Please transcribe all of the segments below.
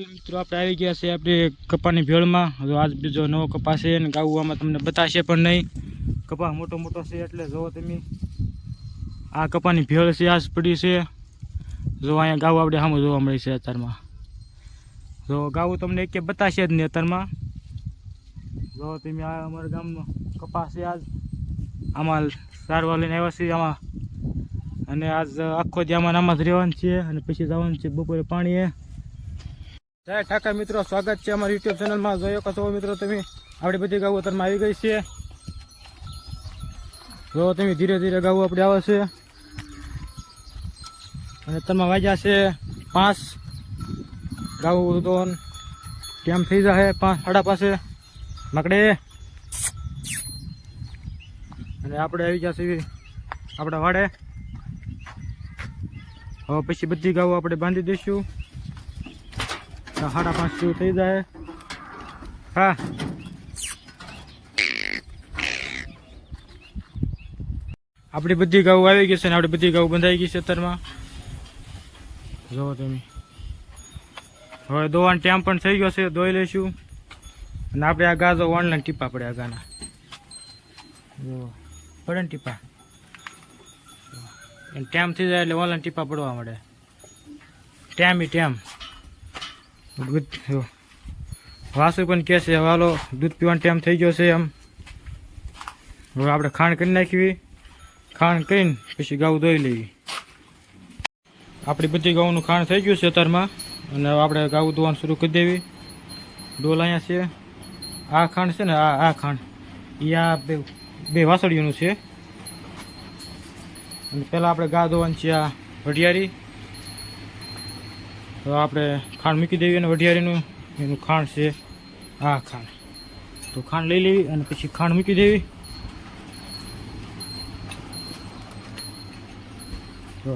મિત્રો આપણે આવી ગયા છે આપણે કપાની ભેળમાં. જો આજ બીજો નવો કપા છે અને ગાવું આમાં તમને બતાવશે પણ નહીં. કપા મોટો મોટો છે એટલે જો તમે આ કપાની ભેળ છે આજ પડી છે. જો અહીંયા ગાવું આપણે સામે જોવા મળે છે અત્યારમાં. જો ગાવું તમને એક બતાવશે જ નહીં અત્યારમાં. જો તમે આ અમારા ગામનો કપા છે આજ આમાં સારવાર લઈને આવ્યા છીએ આમાં. અને આજ આખો દી આમાં જ રહેવાનું છે અને પછી જવાનું છે બપોરે પાણીએ. જય ઠાકર મિત્રો, સ્વાગત છે અમારી યુટ્યુબ ચેનલમાં. જોયો છો મિત્રો તમે આપણી બધી ગાવું અત્યારમાં આવી ગઈ છે. જો તમે ધીરે ધીરે ગાવું આપણે આવે છે અને તમે વાગ્યા છે 5. ગાવું તો ટાઈમ થઈ જાય 5 સાડા 5 મકડે. અને આપણે આવી ગયા છીએ આપણા વાડે. હવે પછી બધી ગાવું આપણે બાંધી દઈશું. 5:30 જેવું થઈ જાય. હા, આપણી બધી ગાવું આવી ગઈ છે ને આપણી બધી ગાવું બંધાઈ ગઈ છે અત્યારમાં. જોવો તમે હવે દોવાનો ટાઈમ પણ થઈ ગયો છે, દોઈ લઈશું. અને આપણે આ ગા જો ઓનલાઈન ટીપા પડે આ ગાના. જો પડે ને ટીપા, એને ટાઈમ થઈ જાય એટલે ઓનલાઈન ટીપા પડવા મળે. ટાઈમ વાસુ પણ કહે છે હાલો દૂધ પીવાનો ટાઈમ થઈ ગયો છે એમ. હવે આપણે ખાંડ કરી નાખવી. ખાંડ કરીને પછી ગાવું દોઈ લેવી. આપણી બધી ગાઉનું ખાંડ થઈ ગયું છે અત્યારમાં. અને આપણે ગાવું દોવાનું શરૂ કરી દેવી. ડોલ અહીંયા છે. આ ખાંડ છે ને આ ખાંડ એ આ બે વાસળીઓનું છે. અને પહેલાં આપણે ગા દોવાની છે આ વઢિયારી. તો આપણે ખાંડ મૂકી દેવી અને વઢિયારીનું એનું ખાંડ છે આ ખાંડ. તો ખાંડ લઈ લેવી અને પછી ખાંડ મૂકી દેવી. તો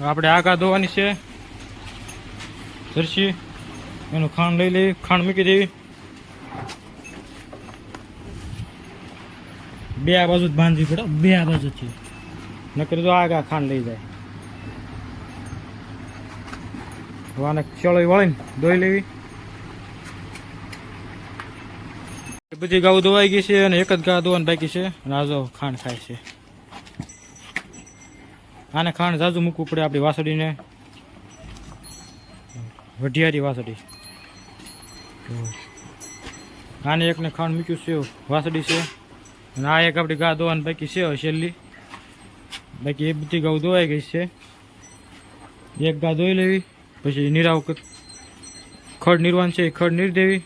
આપણે આ ગા ધોવાની છે જર્સી. એનું ખાંડ લઈ લેવી, ખાંડ મૂકી દેવી. બે આ બાજુ જ બાંધવી પડે, બે આ બાજુથી નકર તો આગા ખાંડ લઈ જાય. આને ચલોઈ વળીને ધોઈ લેવી. બધી ગાઉ ધોવાઈ ગઈ છે અને એક જ ગા ધોવાની બાકી છે. અને આ જો ખાંડ ખાય છે. આને ખાંડ ઝાઝું મૂકવું પડે આપણી વાસળીને, વઢિયારી વાસળી. આને એકને ખાંડ મૂક્યું છે વાસળી છે. અને આ એક આપણી ગા ધોવાની બાકી છે છેલ્લી. બાકી એ બધી ગાઉ ધોવાઈ ગઈ છે. એક ગા ધોઈ લેવી પછી નિરાવ ખડ નીરવાનું છે, ખડ નીર દેવી.